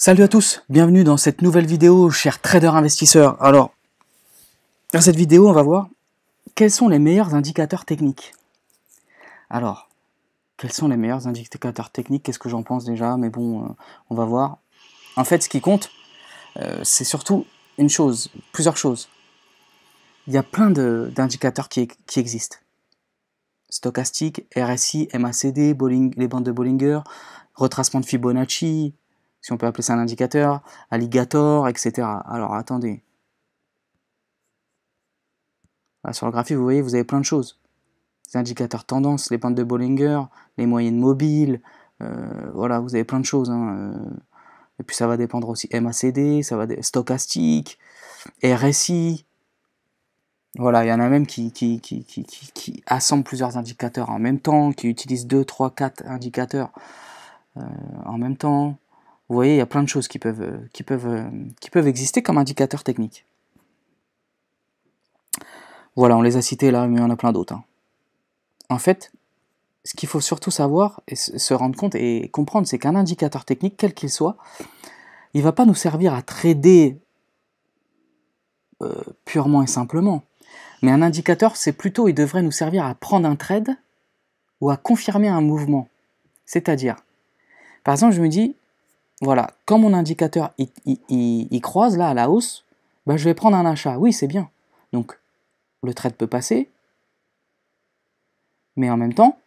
Salut à tous, bienvenue dans cette nouvelle vidéo, chers traders investisseurs. Alors, dans cette vidéo, on va voir quels sont les meilleurs indicateurs techniques. Alors, quels sont les meilleurs indicateurs techniques? Qu'est-ce que j'en pense déjà? Mais bon, on va voir. En fait, ce qui compte, c'est surtout une chose, plusieurs choses. Il y a plein d'indicateurs qui existent. Stochastique, RSI, MACD, les bandes de Bollinger, retracement de Fibonacci, si on peut appeler ça un indicateur, alligator, etc. Alors attendez. Là, sur le graphique, vous voyez, vous avez plein de choses. Les indicateurs tendance, les bandes de Bollinger, les moyennes mobiles, voilà, vous avez plein de choses. Et puis ça va dépendre aussi MACD, stochastique, RSI. Voilà, il y en a même qui assemblent plusieurs indicateurs en même temps, qui utilisent 2, 3, 4 indicateurs en même temps. Vous voyez, il y a plein de choses qui peuvent exister comme indicateurs techniques. Voilà, on les a cités là, mais il y en a plein d'autres. En fait, ce qu'il faut surtout savoir et se rendre compte et comprendre, c'est qu'un indicateur technique, quel qu'il soit, il ne va pas nous servir à trader purement et simplement. Mais un indicateur, c'est plutôt, il devrait nous servir à prendre un trade ou à confirmer un mouvement. C'est-à-dire, par exemple, je me dis, voilà, quand mon indicateur il croise là à la hausse, ben, je vais prendre un achat. Oui, c'est bien. Donc, le trade peut passer, mais en même temps,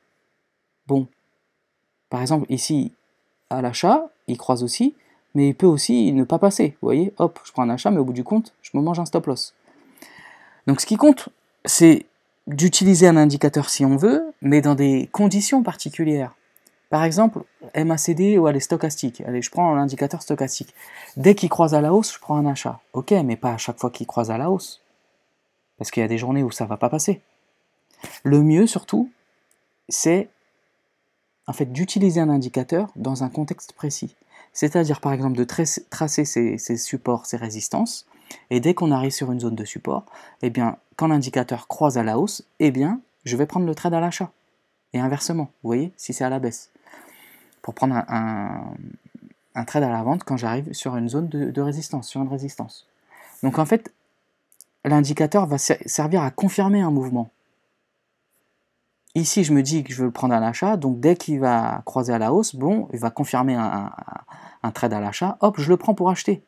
bon, par exemple, ici, à l'achat, il croise aussi, mais il peut aussi ne pas passer. Vous voyez, hop, je prends un achat, mais au bout du compte, je me mange un stop loss. Donc ce qui compte, c'est d'utiliser un indicateur si on veut, mais dans des conditions particulières. Par exemple, MACD ou les stochastiques. Allez, je prends l'indicateur stochastique. Dès qu'il croise à la hausse, je prends un achat. Ok, mais pas à chaque fois qu'il croise à la hausse. Parce qu'il y a des journées où ça ne va pas passer. Le mieux, surtout, c'est en fait d'utiliser un indicateur dans un contexte précis. C'est-à-dire, par exemple, de tracer ses supports, ses résistances, et dès qu'on arrive sur une zone de support, eh bien, quand l'indicateur croise à la hausse, eh bien, je vais prendre le trade à l'achat. Et inversement, vous voyez, si c'est à la baisse. Pour prendre un trade à la vente quand j'arrive sur une zone de résistance, sur une résistance. Donc en fait, l'indicateur va servir à confirmer un mouvement. Ici, je me dis que je veux le prendre à l'achat, donc dès qu'il va croiser à la hausse, bon, il va confirmer un trade à l'achat, hop, je le prends pour acheter.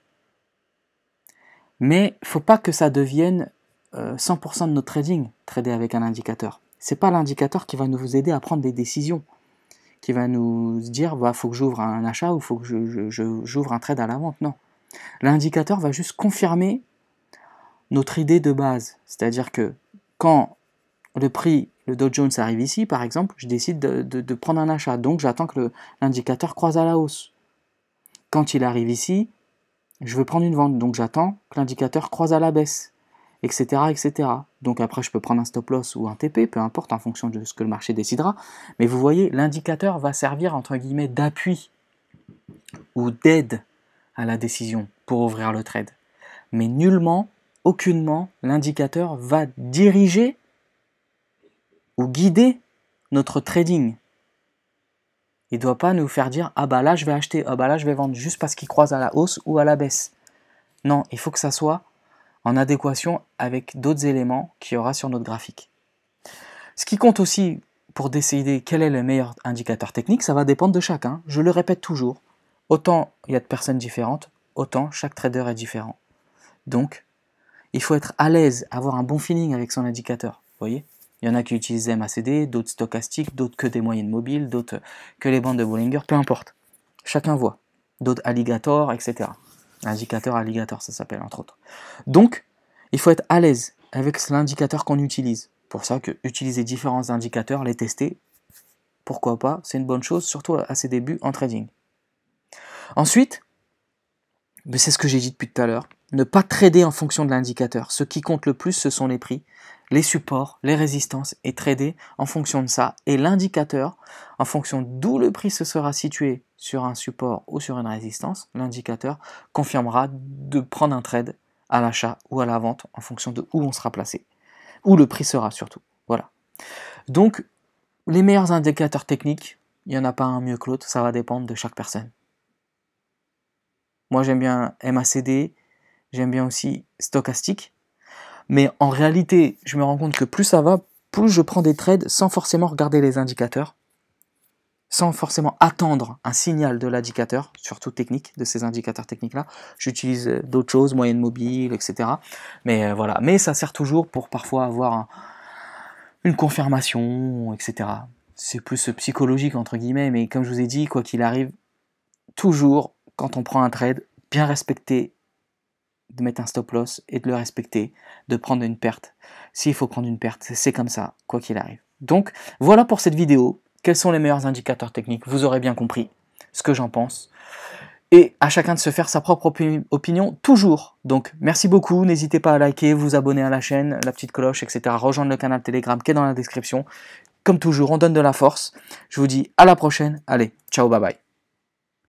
Mais il ne faut pas que ça devienne 100% de notre trading, trader avec un indicateur. Ce n'est pas l'indicateur qui va nous aider à prendre des décisions, qui va nous dire, il faut que j'ouvre un achat ou il faut que j'ouvre un trade à la vente. Non. L'indicateur va juste confirmer notre idée de base. C'est-à-dire que quand le Dow Jones arrive ici, par exemple, je décide de prendre un achat. Donc j'attends que l'indicateur croise à la hausse. Quand il arrive ici, je veux prendre une vente. Donc j'attends que l'indicateur croise à la baisse, etc., etc. Donc après, je peux prendre un stop loss ou un TP, peu importe, en fonction de ce que le marché décidera. Mais vous voyez, l'indicateur va servir, entre guillemets, d'appui ou d'aide à la décision pour ouvrir le trade. Mais nullement, aucunement, l'indicateur va diriger ou guider notre trading. Il ne doit pas nous faire dire « Ah bah là je vais acheter, ah bah là je vais vendre » juste parce qu'il croise à la hausse ou à la baisse. Non, il faut que ça soit en adéquation avec d'autres éléments qu'il y aura sur notre graphique. Ce qui compte aussi pour décider quel est le meilleur indicateur technique, ça va dépendre de chacun. Je le répète toujours. Autant il y a de personnes différentes, autant chaque trader est différent. Donc, il faut être à l'aise, avoir un bon feeling avec son indicateur. Vous voyez ? Il y en a qui utilisent MACD, d'autres stochastiques, d'autres que des moyennes mobiles, d'autres que les bandes de Bollinger, peu importe. Chacun voit. D'autres alligator, etc. Indicateur alligator, ça s'appelle entre autres. Donc, il faut être à l'aise avec l'indicateur qu'on utilise. Pour ça que utiliser différents indicateurs, les tester, pourquoi pas, c'est une bonne chose, surtout à ses débuts en trading. Ensuite, c'est ce que j'ai dit depuis tout à l'heure, ne pas trader en fonction de l'indicateur. Ce qui compte le plus, ce sont les prix, les supports, les résistances, et trader en fonction de ça. Et l'indicateur, en fonction d'où le prix se sera situé sur un support ou sur une résistance, l'indicateur confirmera de prendre un trade à l'achat ou à la vente en fonction de où on sera placé, où le prix sera surtout. Voilà. Donc, les meilleurs indicateurs techniques, il n'y en a pas un mieux que l'autre, ça va dépendre de chaque personne. Moi, j'aime bien MACD, j'aime bien aussi stochastique. Mais en réalité, je me rends compte que plus ça va, plus je prends des trades sans forcément regarder les indicateurs, sans forcément attendre un signal de l'indicateur, surtout technique, de ces indicateurs techniques-là. J'utilise d'autres choses, moyenne mobile, etc. Mais voilà. Mais ça sert toujours pour parfois avoir une confirmation, etc. C'est plus psychologique, entre guillemets, mais comme je vous ai dit, quoi qu'il arrive, toujours, quand on prend un trade, bien respecter, de mettre un stop loss et de le respecter, de prendre une perte. S'il faut prendre une perte, c'est comme ça, quoi qu'il arrive. Donc, voilà pour cette vidéo. Quels sont les meilleurs indicateurs techniques? Vous aurez bien compris ce que j'en pense. Et à chacun de se faire sa propre opinion, toujours. Donc, merci beaucoup. N'hésitez pas à liker, vous abonner à la chaîne, la petite cloche, etc. Rejoindre le canal Telegram qui est dans la description. Comme toujours, on donne de la force. Je vous dis à la prochaine. Allez, ciao, bye bye.